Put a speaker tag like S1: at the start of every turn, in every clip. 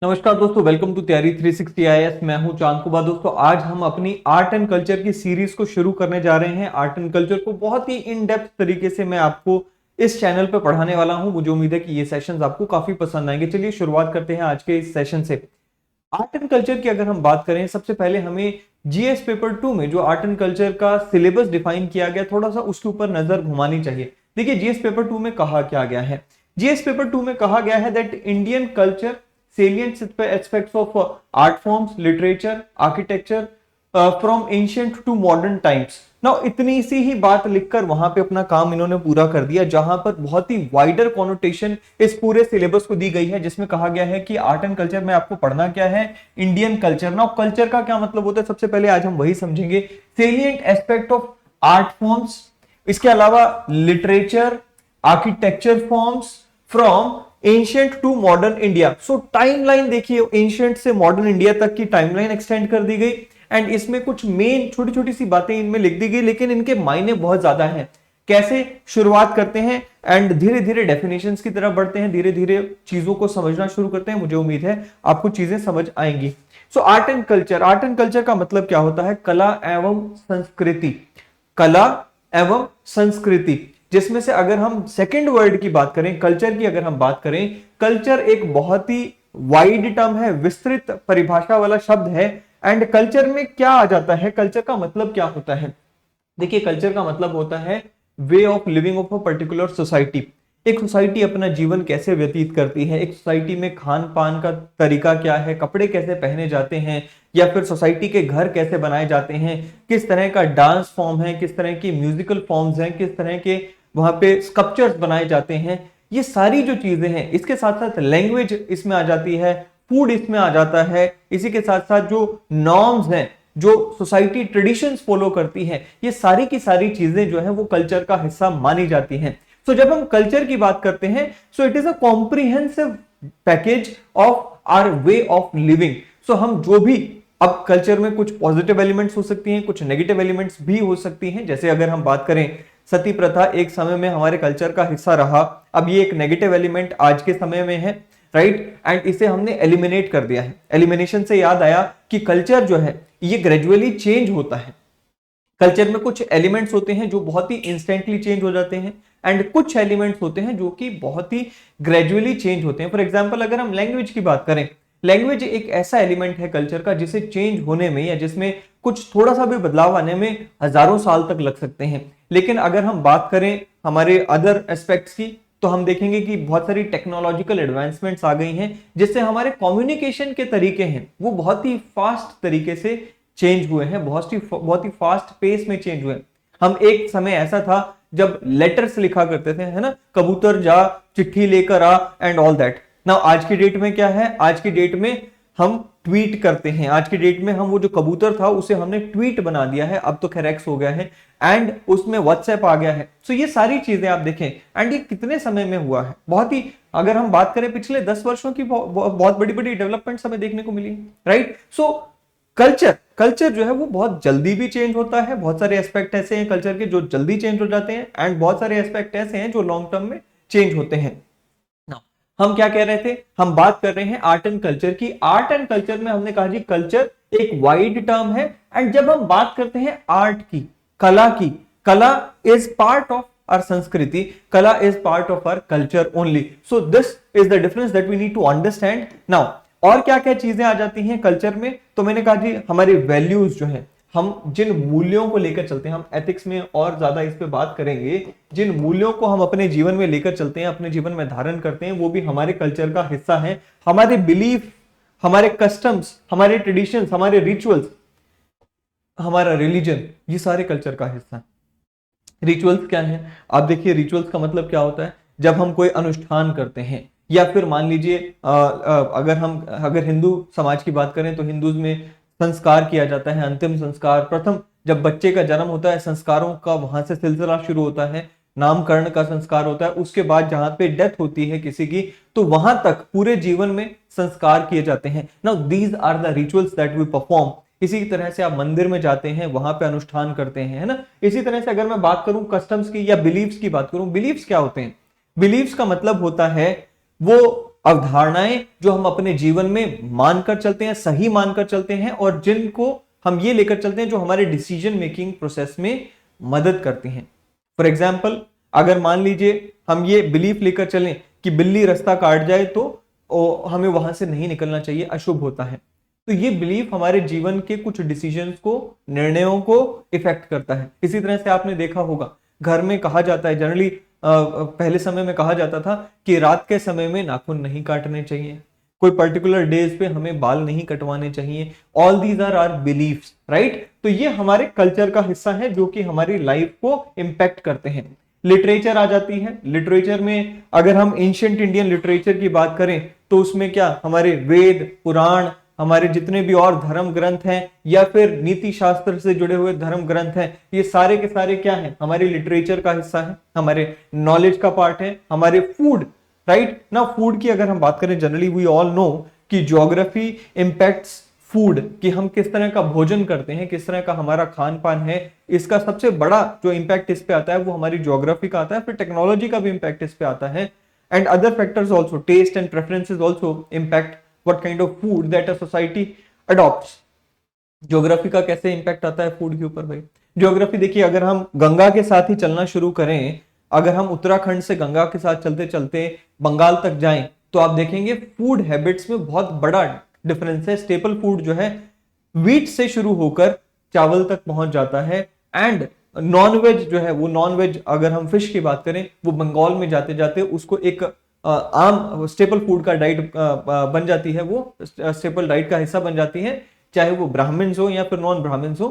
S1: नमस्कार दोस्तों, welcome to तैयारी 360 आईएएस। मैं हूं चांद कुमार। दोस्तों, आज हम अपनी आर्ट एंड कल्चर की सीरीज को शुरू करने जा रहे हैं। आर्ट एंड कल्चर को बहुत ही इन डेप्थ तरीके से मैं आपको इस चैनल पर पढ़ाने वाला हूं। मुझे उम्मीद है कि ये सेशंस आपको काफी पसंद आएंगे। चलिए शुरुआत करते हैं आज के इस सेशन से। आर्ट एंड कल्चर की अगर हम बात करें, सबसे पहले हमें जीएस पेपर 2 में जो आर्ट एंड कल्चर का सिलेबस डिफाइन किया गया, थोड़ा सा उसके ऊपर नजर घुमानी चाहिए। देखिए, जीएस पेपर 2 में कहा क्या गया है। जीएस पेपर 2 में कहा गया है that Indian culture salient aspects of art forms, literature, architecture from ancient to modern times. Now इतनी सी ही बात लिखकर वहां पे अपना काम इन्होंने पूरा कर दिया, जहां पर बहुत ही वाइडर कॉनोटेशन इस पूरे सिलेबस को दी गई है, जिसमें कहा गया है कि आर्ट एंड कल्चर में आपको पढ़ना क्या है, इंडियन कल्चर। नाउ कल्चर का क्या मतलब होता है, सबसे पहले आज हम वही समझेंगे। Salient aspect of art forms, इसके अलावा literature, architecture forms from ancient to modern India. So timeline देखिए, एंशियंट से मॉडर्न इंडिया तक की टाइमलाइन एक्सटेंड कर दी गई एंड इसमें कुछ मेन छोटी छोटी सी बातें इनमें लिख दी गई, लेकिन इनके मायने बहुत ज्यादा हैं। कैसे शुरुआत करते हैं एंड धीरे धीरे डेफिनेशंस की तरफ बढ़ते हैं, धीरे धीरे चीजों को समझना शुरू करते हैं। मुझे उम्मीद है आपको चीजें समझ आएंगी। So art and culture, art and culture का मतलब क्या होता है? कला एवं संस्कृति। कला एवं संस्कृति, जिसमें से अगर हम सेकंड वर्ड की बात करें, कल्चर की अगर हम बात करें, कल्चर एक बहुत ही वाइड टर्म है, विस्तृत परिभाषा वाला शब्द है। एंड कल्चर में क्या आ जाता है, कल्चर का मतलब क्या होता है? देखिए, कल्चर का मतलब होता है वे of living of a particular society. एक सोसाइटी अपना जीवन कैसे व्यतीत करती है, एक सोसाइटी में खान पान का तरीका क्या है, कपड़े कैसे पहने जाते हैं, या फिर सोसाइटी के घर कैसे बनाए जाते हैं, किस तरह का डांस फॉर्म है, किस तरह की म्यूजिकल फॉर्म्स हैं, किस तरह के वहां पे स्कल्पचर्स बनाए जाते हैं। ये सारी जो चीजें हैं, इसके साथ साथ लैंग्वेज इसमें आ जाती है, फूड इसमें आ जाता है, इसी के साथ साथ जो नॉर्म्स हैं, जो सोसाइटी ट्रेडिशंस फॉलो करती है, ये सारी की सारी चीजें जो है वो कल्चर का हिस्सा मानी जाती हैं। सो जब हम कल्चर की बात करते हैं, so it is a comprehensive package of our way of living. So हम जो भी, अब कल्चर में कुछ पॉजिटिव एलिमेंट्स हो सकती हैं, कुछ नेगेटिव एलिमेंट्स भी हो सकती हैं। जैसे अगर हम बात करें, सती प्रथा एक समय में हमारे कल्चर का हिस्सा रहा, अब ये एक नेगेटिव एलिमेंट आज के समय में है, राइट? एंड इसे हमने एलिमिनेट कर दिया है। एलिमिनेशन से याद आया कि कल्चर जो है ये ग्रेजुअली चेंज होता है। कल्चर में कुछ एलिमेंट्स होते हैं जो बहुत ही इंस्टेंटली चेंज हो जाते हैं, एंड कुछ एलिमेंट्स होते हैं जो कि बहुत ही ग्रेजुअली चेंज होते हैं। फॉर एग्जांपल, अगर हम लैंग्वेज की बात करें, लैंग्वेज एक ऐसा एलिमेंट है कल्चर का जिसे चेंज होने में या जिसमें कुछ थोड़ा सा भी बदलाव आने में हजारों साल तक लग सकते हैं। लेकिन अगर हम बात करें हमारे अदर एस्पेक्ट्स की, तो हम देखेंगे कि बहुत सारी टेक्नोलॉजिकल एडवांसमेंट्स आ गई हैं, जिससे हमारे कम्युनिकेशन के तरीके हैं वो बहुत ही फास्ट तरीके से चेंज हुए हैं, बहुत ही फास्ट पेस में चेंज हुए। हम एक समय ऐसा था जब लेटर्स लिखा करते थे, है ना, कबूतर जा, चिट्ठी लेकर आ एंड ऑल दैट। नाउ आज की डेट में क्या है? आज की डेट में हम ट्वीट करते हैं। आज की डेट में हम वो जो कबूतर था उसे हमने ट्वीट बना दिया है, अब तो खैर एक्स हो गया है, एंड उसमें व्हाट्सएप आ गया है। सो ये सारी चीजें आप देखें, एंड ये कितने समय में हुआ है? बहुत ही, अगर हम बात करें पिछले 10 वर्षों की, बहुत बड़ी बड़ी डेवलपमेंट्स हमें देखने को मिली, राइट? सो कल्चर जो है वो बहुत जल्दी भी चेंज होता है। बहुत सारे एस्पेक्ट ऐसे हैं कल्चर के जो जल्दी चेंज हो जाते हैं, एंड बहुत सारे एस्पेक्ट ऐसे हैं जो लॉन्ग टर्म में चेंज होते हैं। हम क्या कह रहे थे? हम बात कर रहे हैं आर्ट एंड कल्चर की। आर्ट एंड कल्चर में हमने कहा जी कल्चर एक वाइड टर्म है, एंड जब हम बात करते हैं आर्ट की, कला की, कला इज पार्ट ऑफ आवर संस्कृति, कला is part of our culture only. So this is the difference that we need to understand now. और क्या क्या चीजें आ जाती हैं कल्चर में? तो मैंने कहा जी हमारे वैल्यूज जो है, हम जिन मूल्यों को लेकर चलते हैं, हम एथिक्स में और ज्यादा इस पे बात करेंगे, जिन मूल्यों को हम अपने जीवन में लेकर चलते हैं, अपने जीवन में धारण करते हैं, वो भी हमारे कल्चर का हिस्सा है। हमारे बिलीफ, हमारे कस्टम्स, हमारे ट्रेडिशंस, हमारे रिचुअल्स, हमारा रिलीजन, ये सारे कल्चर का हिस्सा है। रिचुअल्स क्या है? आप देखिए, रिचुअल्स का मतलब क्या होता है? जब हम कोई अनुष्ठान करते हैं, या फिर मान लीजिए अगर हिंदू समाज की बात करें, तो हिंदूज में संस्कार किया जाता है, अंतिम संस्कार। प्रथम जब बच्चे का जन्म होता है, संस्कारों का वहां से सिलसिला शुरू होता है, नामकरण का संस्कार होता है, उसके बाद जहां पे डेथ होती है किसी की, तो वहां तक पूरे जीवन में संस्कार किए जाते हैं। Now these are the rituals that we perform. इसी तरह से आप मंदिर में जाते हैं, वहां पे अनुष्ठान करते हैं, है ना। इसी तरह से अगर मैं बात करूं कस्टम्स की या बिलीव्स की बात करूं, बिलीव्स क्या होते हैं? बिलीव्स का मतलब होता है वो अवधारणाएं जो हम अपने जीवन में मानकर चलते हैं, सही मानकर चलते हैं, और जिनको हम ये लेकर चलते हैं जो हमारे डिसीजन मेकिंग प्रोसेस में मदद करती हैं। फॉर एग्जाम्पल, अगर मान लीजिए हम ये बिलीफ लेकर चलें कि बिल्ली रास्ता काट जाए तो हमें वहां से नहीं निकलना चाहिए, अशुभ होता है, तो ये बिलीफ हमारे जीवन के कुछ डिसीजंस को, निर्णयों को इफेक्ट करता है। इसी तरह से आपने देखा होगा, घर में कहा जाता है जनरली, पहले समय में कहा जाता था कि रात के समय में नाखून नहीं काटने चाहिए, कोई पर्टिकुलर डेज पे हमें बाल नहीं कटवाने चाहिए। All these are beliefs, right? तो ये हमारे कल्चर का हिस्सा है जो कि हमारी लाइफ को इंपैक्ट करते हैं। लिटरेचर आ जाती है। लिटरेचर में अगर हम एंशिएंट इंडियन लिटरेचर की बात करें तो उसमें क्या, हमारे वेद, पुराण, हमारे जितने भी और धर्म ग्रंथ हैं या फिर नीति शास्त्र से जुड़े हुए धर्म ग्रंथ हैं, ये सारे के सारे क्या हैं, हमारे लिटरेचर का हिस्सा है, हमारे नॉलेज का पार्ट है। हमारे फूड, राइट ना, फूड की अगर हम बात करें, जनरली वी ऑल नो कि ज्योग्राफी इंपैक्ट्स फूड, कि हम किस तरह का भोजन करते हैं, किस तरह का हमारा खान पान है, इसका सबसे बड़ा जो इंपैक्ट इस पे आता है वो हमारी ज्योग्राफी का आता है। फिर टेक्नोलॉजी का भी इंपैक्ट इस पे आता है, and other factors also, taste and preferences also impact what kind of food that a society adopts. Geography का कैसे इंपैक्ट आता है फूड के ऊपर भाई? ज्योग्राफी देखिए, अगर हम गंगा के साथ ही चलना शुरू करें, अगर हम उत्तराखंड से गंगा के साथ चलते चलते बंगाल तक जाएं, तो आप देखेंगे फूड हैबिट्स में बहुत बड़ा डिफरेंस है। स्टेपल फूड जो है व्हीट से शुरू होकर चावल तक पहुंच जाता है, एंड नॉन वेज जो है, वो नॉन वेज अगर हम फिश की बात करें, वो बंगाल में जाते जाते उसको एक आम स्टेपल फूड का डाइट बन जाती है, वो स्टेपल डाइट का हिस्सा बन जाती है, चाहे वो ब्राह्मण्स हो या फिर नॉन ब्राह्मण्स हो।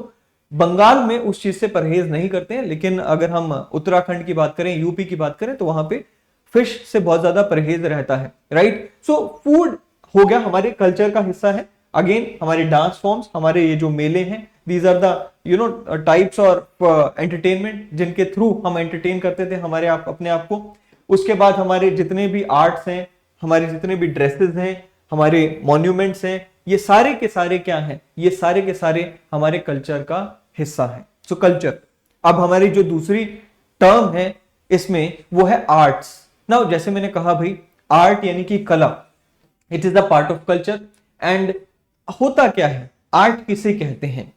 S1: बंगाल में उस चीज से परहेज नहीं करते हैं, लेकिन अगर हम उत्तराखंड की बात करें, यूपी की बात करें, तो वहां पे फिश से बहुत ज्यादा परहेज रहता है, राइट? सो फूड हो गया हमारे कल्चर का हिस्सा है। अगेन हमारे डांस फॉर्म्स, हमारे ये जो मेले हैं, दीज आर द टाइप्स और एंटरटेनमेंट जिनके थ्रू हम एंटरटेन करते थे हमारे अपने आप को। उसके बाद हमारे जितने भी आर्ट्स हैं, हमारे जितने भी ड्रेसेस हैं, हमारे मॉन्यूमेंट्स हैं, ये सारे के सारे क्या हैं? ये सारे के सारे हमारे कल्चर का हिस्सा है। सो कल्चर। अब हमारी जो दूसरी टर्म है इसमें वो है आर्ट्स। नाउ जैसे मैंने कहा भाई, आर्ट यानी कि कला, it is the part of culture. And होता क्या है, आर्ट किसे कहते हैं?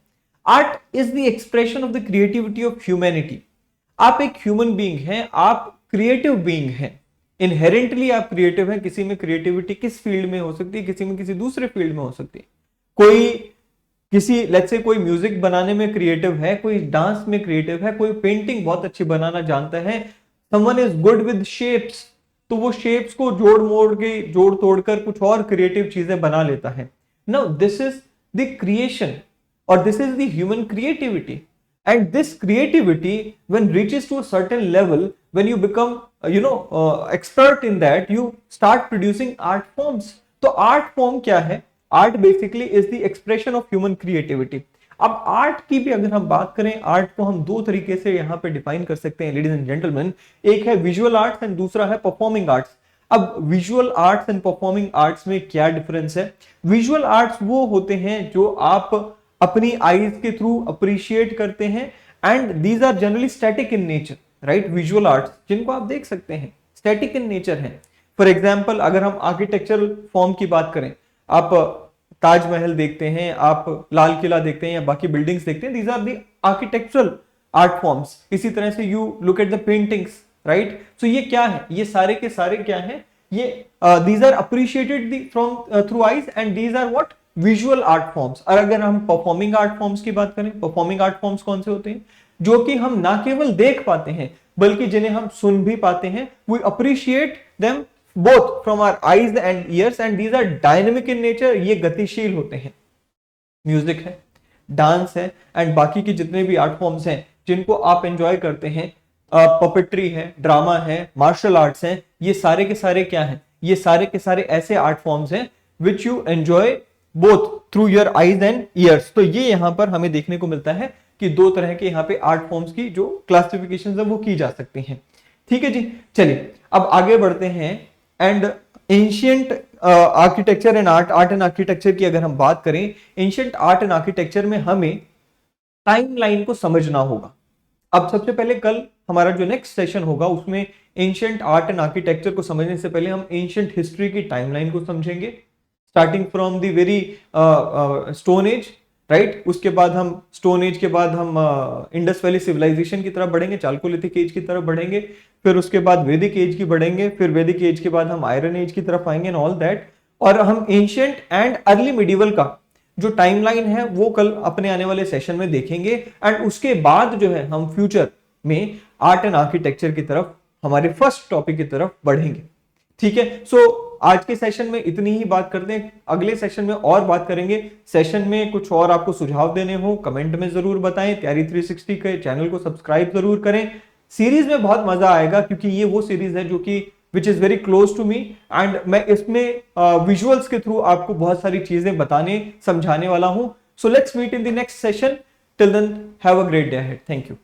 S1: Art is the expression of the creativity of humanity. आप एक ह्यूमन बीइंग हैं, आप क्रिएटिव बीइंग हैं, इनहेरेंटली आप क्रिएटिव हैं। किसी में क्रिएटिविटी किस फील्ड में हो सकती है, किसी में किसी दूसरे फील्ड में हो सकती है। कोई किसी लेट्स से कोई म्यूजिक बनाने में क्रिएटिव है, कोई डांस में क्रिएटिव है, कोई पेंटिंग बहुत अच्छी बनाना जानता है, someone is good with shapes, तो वो शेप्स को जोड़ मोड़ के, जोड़ तोड़कर कुछ और क्रिएटिव चीजें बना लेता है। Now this is the creation और this is the human creativity. And this creativity, when reaches to a certain level, when you become expert in that, you start producing art forms. तो art form क्या है? Art basically is the expression of human creativity. अब art की भी अगर हम बात करें, आर्ट को हम दो तरीके से यहाँ पे डिफाइन कर सकते हैं लेडीज एंड जेंटलमैन। एक है विजुअल आर्ट्स एंड दूसरा है परफॉर्मिंग आर्ट्स। अब visual arts and performing arts में क्या डिफरेंस है? विजुअल आर्ट्स वो होते हैं जो आप अपनी आईज के थ्रू अप्रिशिएट करते हैं, and these are generally static in nature, right? Visual arts जिनको आप देख सकते हैं स्टैटिक इन नेचर है। फॉर एग्जाम्पल, अगर हम आर्किटेक्चरल फॉर्म की बात करें, आप ताजमहल देखते हैं, आप लाल किला देखते हैं या बाकी बिल्डिंग्स देखते हैं, these are the architectural art forms. इसी तरह से you look at the paintings, right? So ये क्या है? ये सारे के सारे क्या है? ये these are appreciated from through eyes, and these are what? Visual art forms. और अगर हम परफॉर्मिंग आर्ट फॉर्म्स की बात करें, परफॉर्मिंग आर्ट फॉर्म्स कौन से होते हैं? जो कि हम ना केवल देख पाते हैं बल्कि जिन्हें हम सुन भी पाते हैं। We appreciate them both from our eyes and ears, and these are dynamic in nature. ये गतिशील होते हैं। म्यूजिक है, डांस है, एंड बाकी के जितने भी आर्ट फॉर्म्स हैं जिनको आप एंजॉय करते हैं, पपेट्री है, ड्रामा है, मार्शल आर्ट्स हैं, ये सारे के सारे क्या हैं? ये सारे के सारे ऐसे आर्ट फॉर्म्स हैं which you enjoy both through your eyes and years. तो ये यहां पर हमें देखने को मिलता है कि दो तरह के यहाँ पे आर्ट फॉर्म्स की जो क्लासिफिकेशन है वो की जा सकती हैं। ठीक है जी, चलिए अब आगे बढ़ते हैं। And ancient architecture and art and architecture की अगर हम बात करें, एंशिएंट आर्ट एंड आर्किटेक्चर में हमें टाइमलाइन को समझना होगा। अब सबसे पहले कल हमारा जो नेक्स्ट सेशन होगा उसमें एंशिएंट आर्ट एंड आर्किटेक्चर को समझने से पहले हम एंशिएंट हिस्ट्री की टाइमलाइन को समझेंगे, starting from the very stone age, right. उसके बाद हम स्टोन एज के बाद हम इंडस वैली सिविलाइजेशन की तरफ बढ़ेंगे, चालकोलिथिक एज की तरफ बढ़ेंगे, फिर उसके बाद वैदिक एज की बढ़ेंगे, फिर वैदिक एज के बाद हम आयरन एज की तरफ आएंगे एंड ऑल दैट। और हम एंशिएंट एंड अर्ली मिडिवल का जो टाइमलाइन है वो कल अपने आने वाले सेशन में देखेंगे। एंड उसके बाद जो है हम फ्यूचर में आर्ट एंड आर्किटेक्चर की तरफ, हमारे फर्स्ट टॉपिक की तरफ बढ़ेंगे। ठीक है, सो आज के सेशन में इतनी ही बात करते हैं, अगले सेशन में और बात करेंगे। सेशन में कुछ और आपको सुझाव देने हो कमेंट में जरूर बताएं। तैयारी 360 के चैनल को सब्सक्राइब जरूर करें। सीरीज में बहुत मजा आएगा क्योंकि ये वो सीरीज है जो कि which is very close to me, and मैं इसमें विजुअल्स के थ्रू आपको बहुत सारी चीजें बताने समझाने वाला हूं। So let's meet in the next session. Till then have a great day ahead. Thank you.